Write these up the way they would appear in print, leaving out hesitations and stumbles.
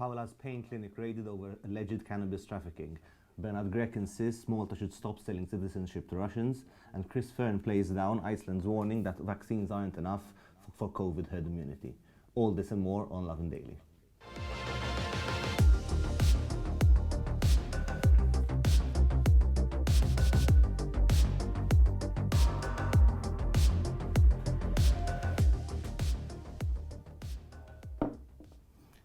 Paola's pain clinic raided over alleged cannabis trafficking. Bernard Grech insists Malta should stop selling citizenship to Russians. And Chris Fern plays down Iceland's warning that vaccines aren't enough for COVID herd immunity. All this and more on Lovin Daily.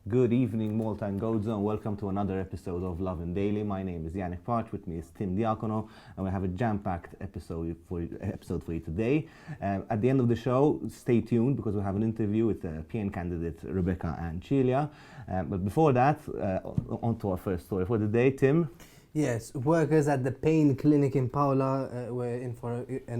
Good evening, Malta and Gozo, and welcome to another episode of Lovin Daily. My name is Yannick. With me is Tim Diacono, and we have a jam-packed episode for you today. At the end of the show, stay tuned because we have an interview with PN candidate Rebekah Cilia. But before that, on to our first story for the day. Tim? Yes, workers at the pain clinic in Paola were in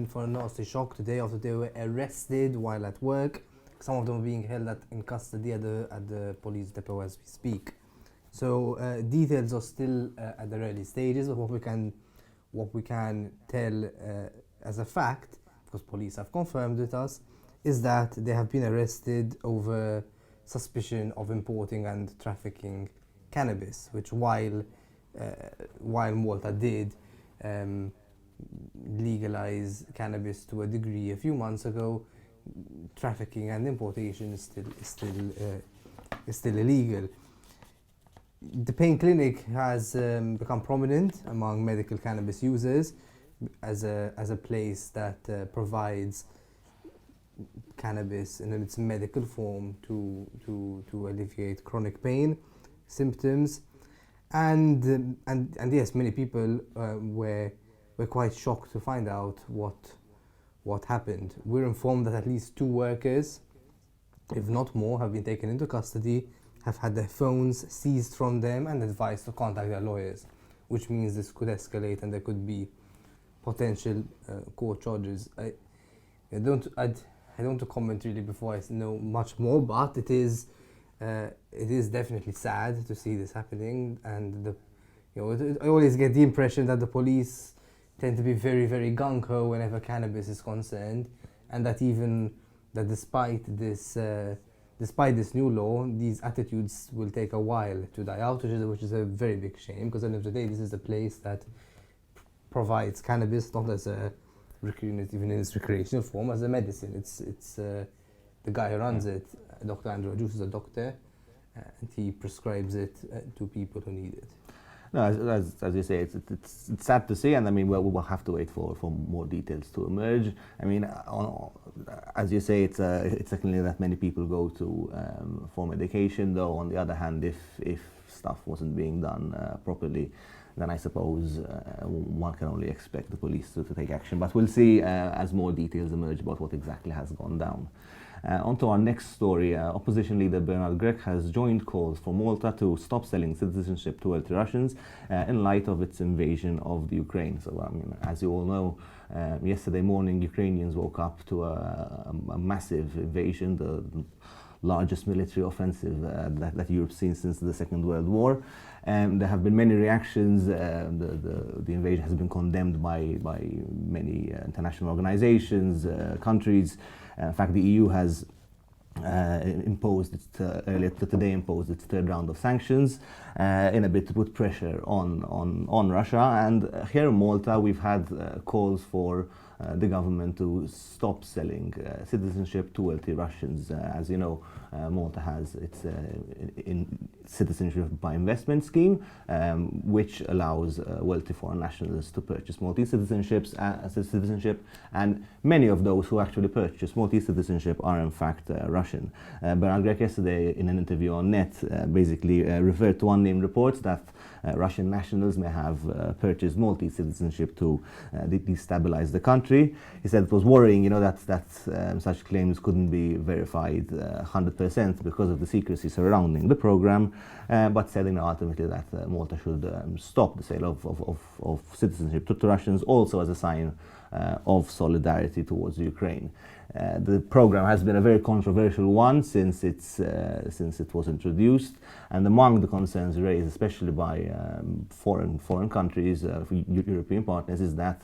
for a nasty shock today after they were arrested while at work. Some of them are being held in custody at the police depot as we speak. So details are still at the early stages, but what we can tell as a fact, because police have confirmed with us, is that they have been arrested over suspicion of importing and trafficking cannabis, which while Malta did legalize cannabis to a degree a few months ago, trafficking and importation is still illegal. The pain clinic has become prominent among medical cannabis users as a place that provides cannabis in its medical form to alleviate chronic pain symptoms, and yes, many people were quite shocked to find out what happened. We're informed that at least 2 workers, if not more, have been taken into custody, have had their phones seized from them and advised to contact their lawyers, which means this could escalate and there could be potential court charges. I don't want to comment really before I know much more, but it is definitely sad to see this happening, and I always get the impression that the police tend to be very, very gung-ho whenever cannabis is concerned, and that despite this new law, these attitudes will take a while to die out, which is a very big shame, because at the end of the day, this is a place that provides cannabis not as a even in its recreational form, as a medicine. It's the guy who runs it, Dr. Andrew Ajus, is a doctor, and he prescribes it to people who need it. No, as you say, it's sad to see, and I mean, we will have to wait for more details to emerge. I mean, as you say, it's a clinic that many people go to for medication. Though, on the other hand, if stuff wasn't being done properly, then I suppose one can only expect the police to take action. But we'll see as more details emerge about what exactly has gone down. On to our next story. Opposition leader Bernard Grech has joined calls for Malta to stop selling citizenship to wealthy Russians in light of its invasion of the Ukraine. So, as you all know, yesterday morning Ukrainians woke up to a massive invasion, the largest military offensive that Europe's seen since the Second World War. There have been many reactions. The invasion has been condemned by many international organizations, countries. In fact, the EU has earlier today imposed its 3rd round of sanctions in a bid to put pressure on Russia. And here in Malta, we've had calls for the government to stop selling citizenship to wealthy Russians. As you know, Malta has its citizenship by investment scheme, which allows wealthy foreign nationals to purchase Maltese citizenship, and many of those who actually purchase Maltese citizenship are in fact Russian. Bernard Grech yesterday in an interview on Net basically referred to unnamed reports that Russian nationals may have purchased Maltese citizenship to destabilize the country. He said it was worrying, that such claims couldn't be verified 100% because of the secrecy surrounding the program, but said ultimately that Malta should stop the sale of citizenship to Russians, also as a sign of solidarity towards Ukraine. The program has been a very controversial one since it was introduced, and among the concerns raised, especially by foreign countries, European partners, is that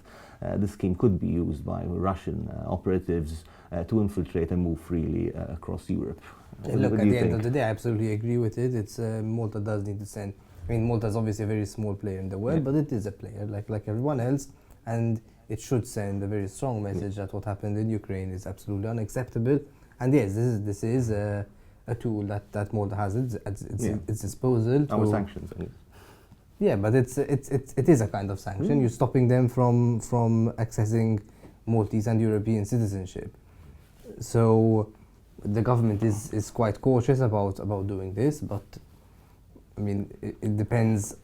the scheme could be used by Russian operatives to infiltrate and move freely across Europe. Look, What at do you the end think? of the day, I absolutely agree with it. It's Malta does need to send. I mean, Malta is obviously a very small player in the world, Yeah. but it is a player like everyone else, and it should send a very strong message that what happened in Ukraine is absolutely unacceptable. And yes, this is a tool that Malta has at its disposal. Our sanctions, I guess. Yeah, but it is a kind of sanction. You're stopping them from accessing Maltese and European citizenship. So the government is quite cautious about doing this, but I mean it depends.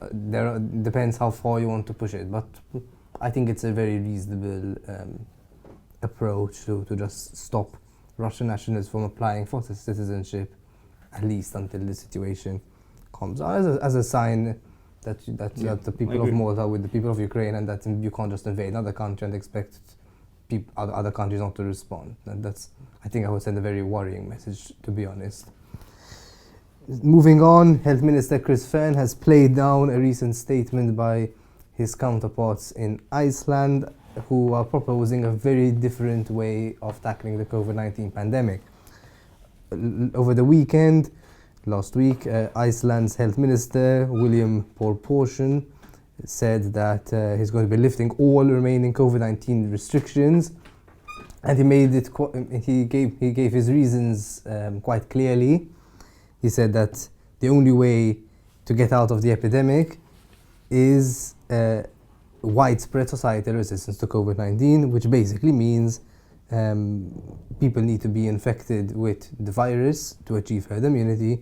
Depends how far you want to push it. But I think it's a very reasonable approach to just stop Russian nationals from applying for citizenship, at least until the situation comes as a sign that the people of Malta with the people of Ukraine, and that you can't just invade another country and expect other countries not to respond. And that's, I think I would send a very worrying message, to be honest. Moving on, Health Minister Chris Fearn has played down a recent statement by his counterparts in Iceland, who are proposing a very different way of tackling the COVID-19 pandemic. Over the weekend, last week, Iceland's Health Minister, William Porportion, said that he's going to be lifting all remaining COVID-19 restrictions, and he gave his reasons quite clearly. He said that the only way to get out of the epidemic is widespread societal resistance to COVID-19, which basically means people need to be infected with the virus to achieve herd immunity.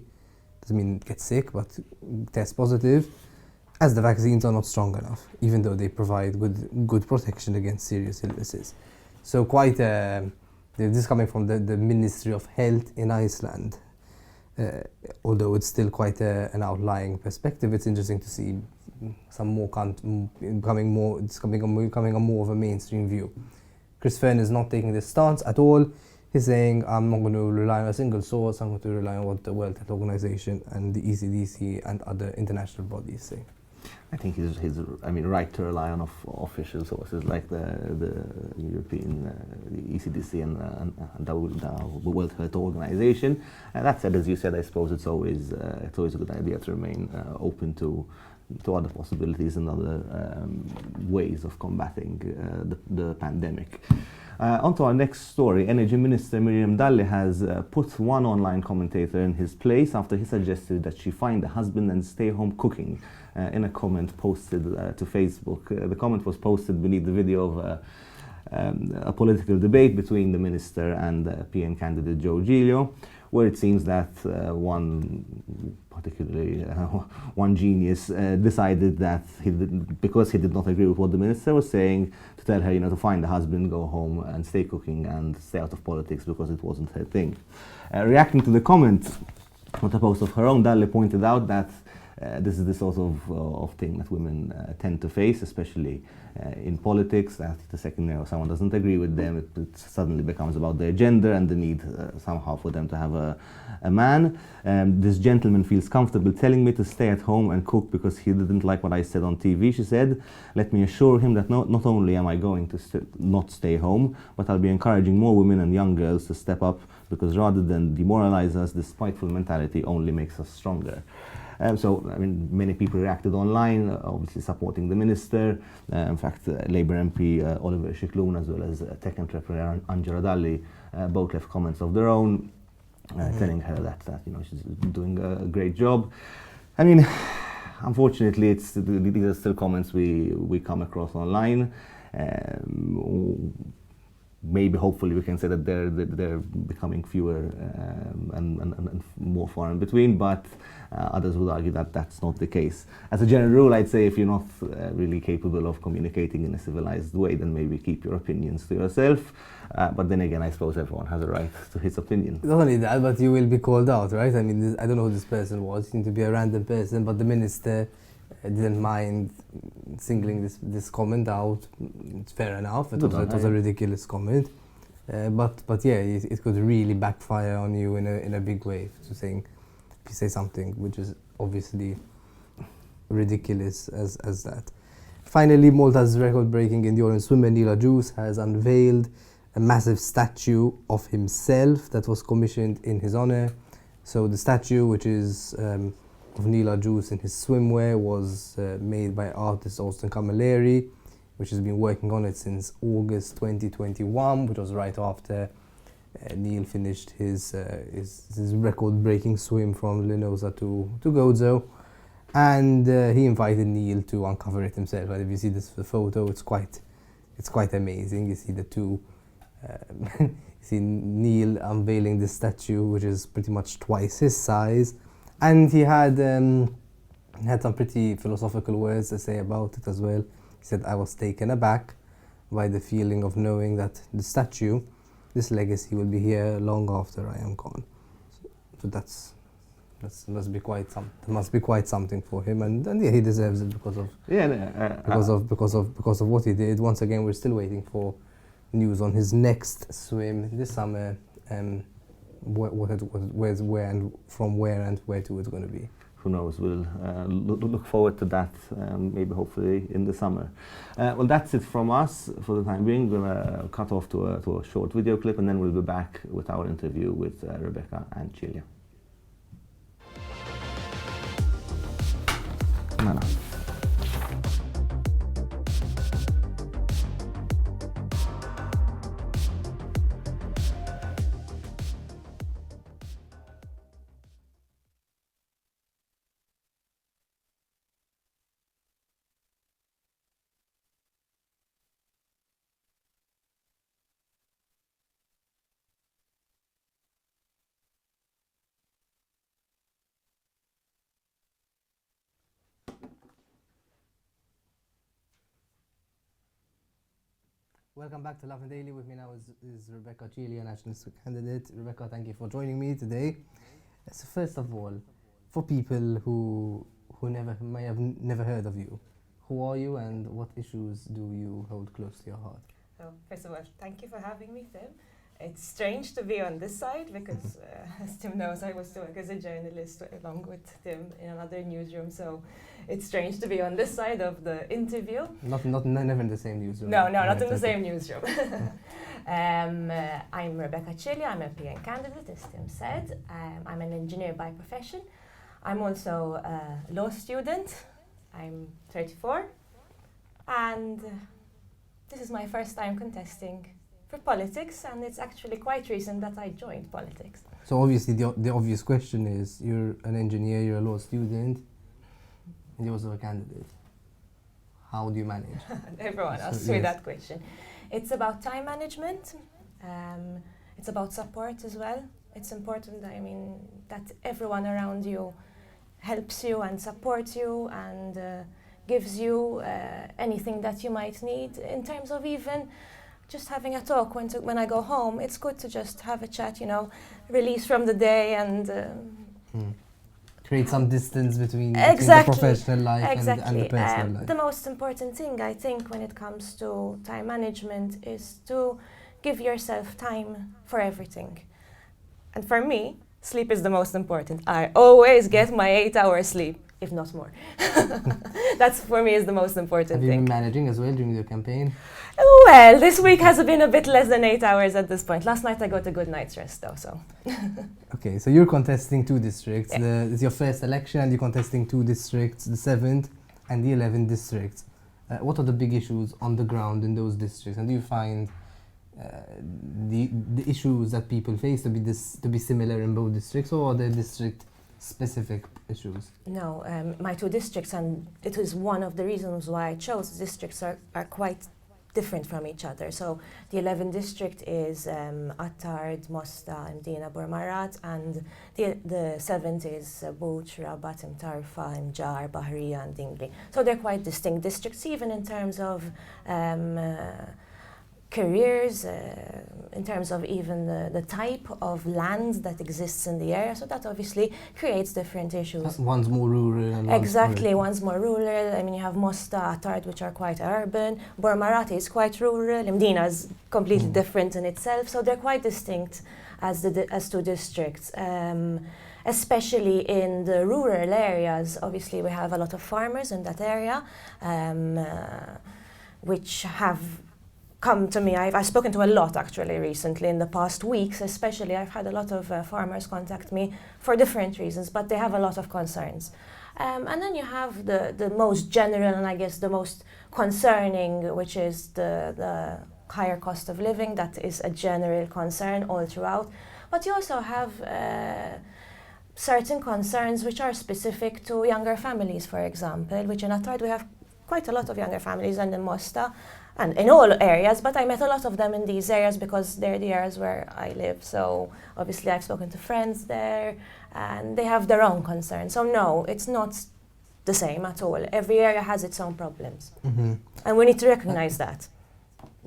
Doesn't mean get sick, but test positive, as the vaccines are not strong enough, even though they provide good protection against serious illnesses. So quite this is coming from the Ministry of Health in Iceland. Although it's still quite an outlying perspective, it's interesting to see some more becoming more a more of a mainstream view. Chris Fearn is not taking this stance at all. He's saying, I'm not going to rely on a single source, I'm going to rely on what the World Health Organization and the ECDC and other international bodies say. I think he's right to rely on official sources like the European ECDC and the World Health Organization. That said, as you said, I suppose it's always a good idea to remain open to other possibilities and other ways of combating the pandemic. On to our next story. Energy Minister Miriam Dalli has put one online commentator in his place after he suggested that she find a husband and stay home cooking in a comment posted to Facebook. The comment was posted beneath the video of a political debate between the minister and PM candidate Joe Giglio, where it seems that one genius decided that because he did not agree with what the minister was saying, to tell her, to find a husband, go home and stay cooking and stay out of politics because it wasn't her thing. Reacting to the comment, with a post of her own, Dalli pointed out that this is the sort of thing that women tend to face, especially in politics. That the second someone doesn't agree with them, it suddenly becomes about their gender and the need somehow for them to have a man. This gentleman feels comfortable telling me to stay at home and cook because he didn't like what I said on TV, she said. Let me assure him that not only am I going to not stay home, but I'll be encouraging more women and young girls to step up, because rather than demoralize us, this spiteful mentality only makes us stronger. Many people reacted online, obviously supporting the minister. In fact, Labour MP Oliver Shikloon, as well as tech entrepreneur Angela Dalli, both left comments of their own, telling her that she's doing a great job. Unfortunately, these are still comments we come across online. Maybe, hopefully, we can say that they're becoming fewer and more far in between, but others would argue that that's not the case. As a general rule, I'd say if you're not really capable of communicating in a civilized way, then maybe keep your opinions to yourself. But then again, I suppose everyone has a right to his opinion. Not only that, but you will be called out, right? I don't know who this person was. It seemed to be a random person, but the minister didn't mind singling this comment out. It's fair enough. It was a ridiculous comment, but yeah, it could really backfire on you in a big way. If you say something which is obviously ridiculous as that. Finally, Malta's record-breaking endurance swimmer Neil Juice has unveiled a massive statue of himself that was commissioned in his honor So the statue, which is of Neil Juice in his swimwear, was made by artist Austin Camilleri, which has been working on it since August 2021, which was right after Neil finished his record-breaking swim from Linosa to Gozo. And he invited Neil to uncover it himself. And if you see this photo, it's quite amazing. You see the two, you see Neil unveiling this statue, which is pretty much twice his size. And he had some pretty philosophical words to say about it as well. He said, "I was taken aback by the feeling of knowing that the statue, this legacy, will be here long after I am gone." So that must be quite something for him, and yeah, he deserves it because of what he did. Once again, we're still waiting for news on his next swim this summer, where and where to it's going to be. Who knows? We'll look forward to that, maybe hopefully in the summer. Well, that's it from us for the time being. We're going to cut off to a short video clip, and then we'll be back with our interview with Rebekah and Cilia. No. Welcome back to Lovin Daily. With me now is Rebekah Cilia, nationalist candidate. Rebekah, thank you for joining me today. So first of all, for people who may have never heard of you, who are you and what issues do you hold close to your heart? So first of all, thank you for having me, Tim. It's strange to be on this side because, as Tim knows, I was to work as a journalist along with Tim in another newsroom. So it's strange to be on this side of the interview. Never in the same newsroom. No, not in the same newsroom. I'm Rebekah Cilia. I'm a PN candidate, as Tim said. I'm an engineer by profession. I'm also a law student. I'm 34, and this is my first time contesting for politics, and it's actually quite recent that I joined politics. So obviously the obvious question is, you're an engineer, you're a law student, and you're also a candidate. How do you manage? Everyone asks me that question. It's about time management. It's about support as well. It's important, that everyone around you helps you and supports you and gives you anything that you might need in terms of even just having a talk when I go home. It's good to just have a chat, release from the day and create some distance between the professional life and the personal life. The most important thing, I think, when it comes to time management is to give yourself time for everything. And for me, sleep is the most important. I always get my 8 hours sleep, if not more. That's, for me, is the most important thing. Have you been managing as well during the campaign? Well, this week has been a bit less than 8 hours at this point. Last night I got a good night's rest though, so. Okay, so you're contesting 2 districts. Yeah. It's your first election and you're contesting 2 districts, the 7th and the 11th districts. What are the big issues on the ground in those districts? And do you find the issues that people face to be similar in both districts, or are there district-specific issues? No, my 2 districts, and it is one of the reasons why I chose districts, are quite different from each other. So the 11th district is Attard, Mosta, Mdina, Bormarat, and the 7th is Buch, Rabat, Mtarfa, Mjar, Bahriya, and Dingli. So they're quite distinct districts, even in terms of careers, in terms of even the type of land that exists in the area. So that obviously creates different issues. One's more rural and one's more rural. You have Mosta, Attard, which are quite urban. Bormarat is quite rural. Mdina is completely different in itself. So they're quite distinct as 2 districts. Especially in the rural areas, obviously we have a lot of farmers in that area, which have come to me. I've spoken to a lot actually recently in the past weeks, especially. I've had a lot of farmers contact me for different reasons, but they have a lot of concerns. And then you have the most general and I guess the most concerning, which is the higher cost of living. That is a general concern all throughout. But you also have certain concerns which are specific to younger families, for example, which in Attard we have quite a lot of younger families, and in Mosta, and in all areas, but I met a lot of them in these areas because they're the areas where I live. So obviously I've spoken to friends there, and they have their own concerns. So no, it's not the same at all. Every area has its own problems. And we need to recognize that.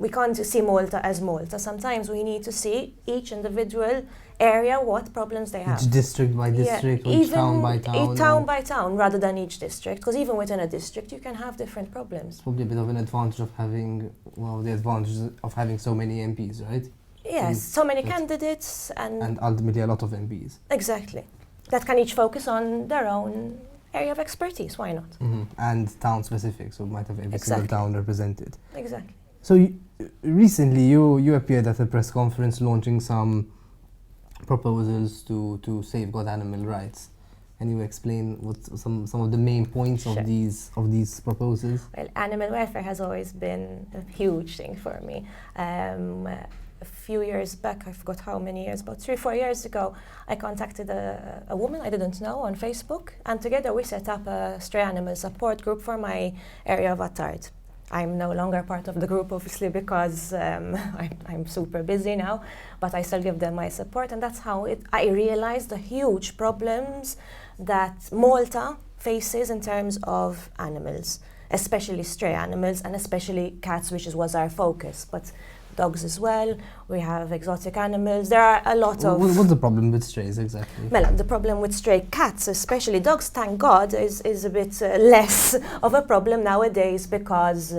We can't see Malta as Malta. Sometimes we need to see each individual area, what problems they have. Each district by district, or each town by town? Town by town, rather than each district, because even within a district you can have different problems. It's probably a bit of an advantage of having, well, the advantage of having so many MPs, right? Yes, so many candidates and ultimately a lot of MPs. Exactly. That can each focus on their own area of expertise, why not? And town specific, so might have every single town represented. Exactly. So recently you appeared at a press conference launching some proposals to safeguard animal rights. Can you explain what some of the main points of these proposals? Well, animal welfare has always been a huge thing for me. A few years back, I forgot how many years, about 3 or 4 years ago, I contacted a woman I didn't know on Facebook, and together we set up a stray animal support group for my area of Attard. I'm no longer part of the group, obviously, because I'm super busy now, but I still give them my support, and that's how I realized the huge problems that Malta faces in terms of animals, especially stray animals, and especially cats, which was our focus, but dogs as well. We have exotic animals. There are a lot of... What's the problem with strays, exactly? Well, the problem with stray cats, especially dogs, thank God, is a bit less of a problem nowadays because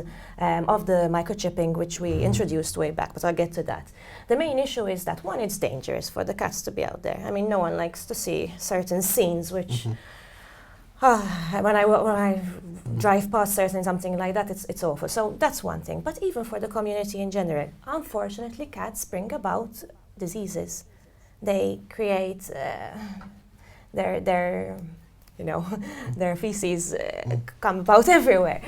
of the microchipping, which we introduced way back, but I'll get to that. The main issue is that, one, it's dangerous for the cats to be out there. I mean, no one likes to see certain scenes which... when I drive past something like that, it's awful. So that's one thing. But even for the community in general, unfortunately, cats bring about diseases. They create their feces come about everywhere.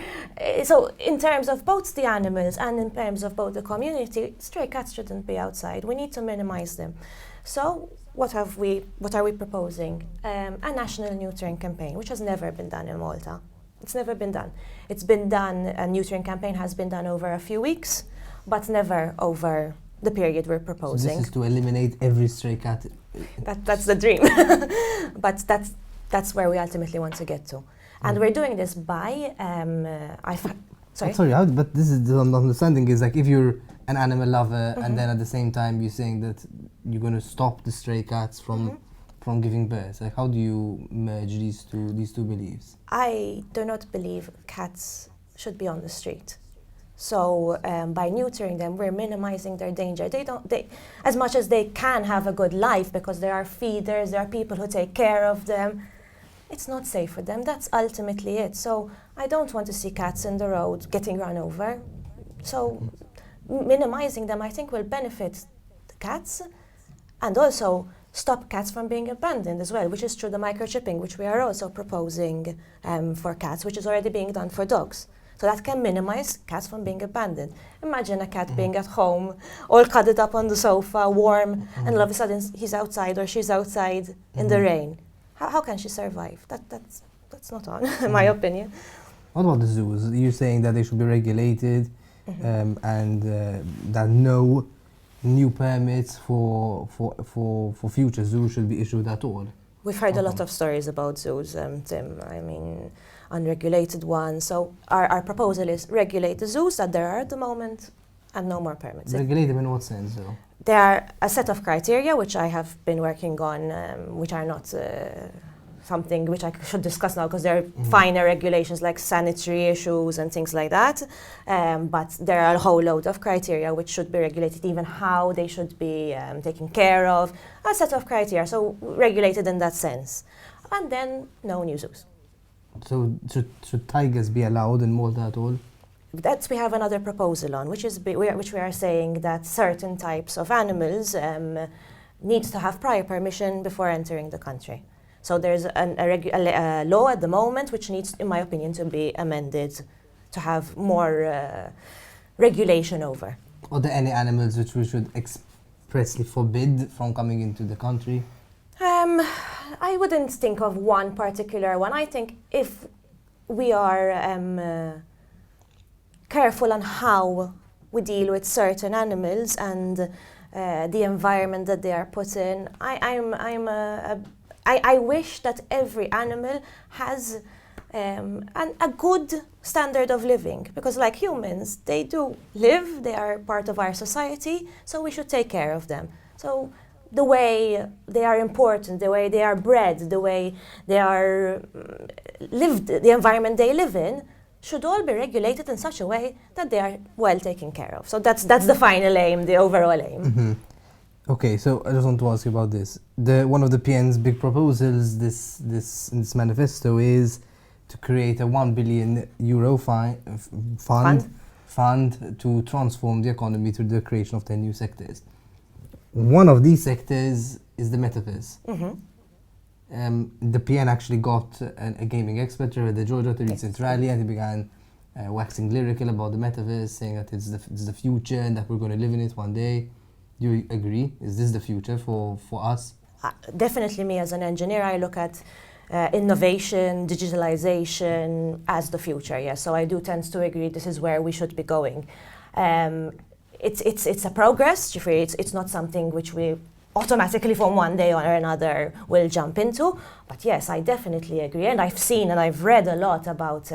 So in terms of both the animals and in terms of both the community, stray cats shouldn't be outside. We need to minimize them. So what are we proposing? A national neutering campaign, which has never been done in Malta. It's never been done. It's been done, a neutering campaign has been done over a few weeks, but never over the period we're proposing. So this is to eliminate every stray cat? That's the dream. But that's where we ultimately want to get to. And we're doing this by, but this is the understanding is like if you're an animal lover and then at the same time you're saying that you're going to stop the stray cats from giving birth. Like, how do you merge these two beliefs? I do not believe cats should be on the street. So by neutering them, we're minimizing their danger. They as much as they can have a good life because there are feeders, there are people who take care of them. It's not safe for them. That's ultimately it. So I don't want to see cats in the road getting run over. So minimizing them, I think, will benefit the cats and also stop cats from being abandoned as well, which is through the microchipping, which we are also proposing for cats, which is already being done for dogs. So that can minimize cats from being abandoned. Imagine a cat being at home, all cuddled up on the sofa, warm, and all of a sudden he's outside or she's outside in the rain. How can she survive? That's not on, in my opinion. What about the zoos? You're saying that they should be regulated and that no new permits for future zoos should be issued at all? We've heard a lot of stories about zoos, Tim. I mean, unregulated ones. So our proposal is regulate the zoos that there are at the moment and no more permits. Regulate them in what sense, though? There are a set of criteria which I have been working on, which are not something which I should discuss now because there are finer regulations like sanitary issues and things like that. But there are a whole load of criteria which should be regulated, even how they should be taken care of. A set of criteria, so regulated in that sense. And then no new zoos. So should tigers be allowed in Malta at all? we have another proposal on, which we are saying that certain types of animals need to have prior permission before entering the country. So there's a law at the moment which needs, in my opinion, to be amended to have more regulation over. Are there any animals which we should expressly forbid from coming into the country? I wouldn't think of one particular one. I think if we are careful on how we deal with certain animals and the environment that they are put in, I wish that every animal has a good standard of living, because like humans, they do live, they are part of our society, so we should take care of them. So the way they are important, the way they are bred, the way they are lived, the environment they live in, should all be regulated in such a way that they are well taken care of. So that's the final aim, the overall aim. Mm-hmm. Okay, so I just want to ask you about this. One of the PN's big proposals in this manifesto is to create a €1 billion fund to transform the economy through the creation of 10 new sectors. One of these sectors is the Metaverse. The PN actually got a gaming expert, Rebekah Cilia, at the recent rally, and he began waxing lyrical about the Metaverse, saying that it's the future and that we're going to live in it one day. Do you agree? Is this the future for us? Definitely, me as an engineer, I look at innovation, digitalization as the future. Yes, so I do tend to agree this is where we should be going. It's a progress. It's not something which we automatically from one day or another will jump into. But yes, I definitely agree. And I've seen and I've read a lot about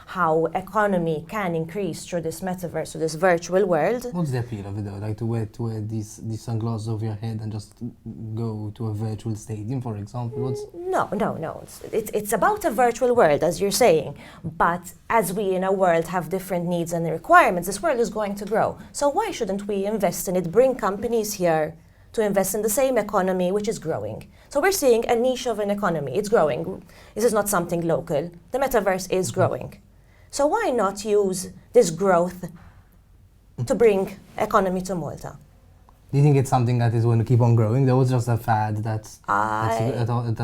how economy can increase through this metaverse, through this virtual world. What's the appeal of it though? Like to wear these sunglasses over your head and just go to a virtual stadium, for example? No. It's about a virtual world, as you're saying. But as we in a world have different needs and requirements, this world is going to grow. So why shouldn't we invest in it, bring companies here to invest in the same economy which is growing? So we're seeing a niche of an economy. It's growing. This is not something local. The metaverse is growing. So why not use this growth to bring economy to Malta? Do you think it's something that is going to keep on growing? There was just a fad that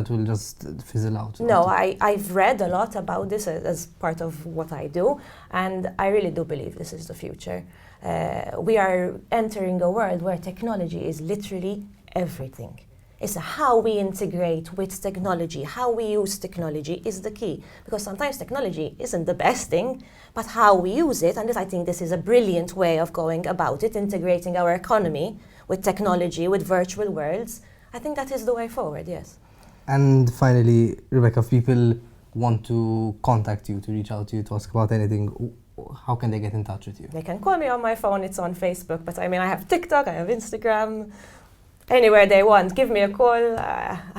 will just fizzle out. No, I've read a lot about this as part of what I do, and I really do believe this is the future. We are entering a world where technology is literally everything. It's how we integrate with technology, how we use technology is the key. Because sometimes technology isn't the best thing, but how we use it, and I think this is a brilliant way of going about it, integrating our economy with technology, with virtual worlds. I think that is the way forward, yes. And finally, Rebekah, if people want to contact you, to reach out to you, to ask about anything, how can they get in touch with you? They can call me on my phone, it's on Facebook, but I mean, I have TikTok, I have Instagram, anywhere they want. Give me a call.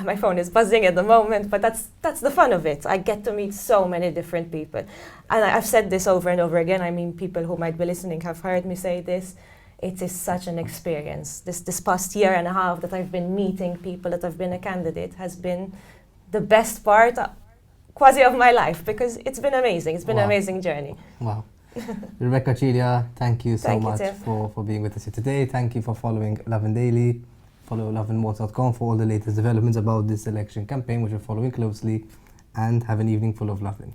My phone is buzzing at the moment, but that's the fun of it. I get to meet so many different people. And I've said this over and over again. I mean, people who might be listening have heard me say this. It is such an experience. This past year and a half that I've been meeting people, that I've been a candidate, has been the best part quasi of my life, because it's been amazing. It's been an amazing journey. Wow. Rebekah Cilia, thank you so much you, for being with us here today. Thank you for following Lovin Daily. Follow lovinmalta.com for all the latest developments about this election campaign, which we're following closely, and have an evening full of loving.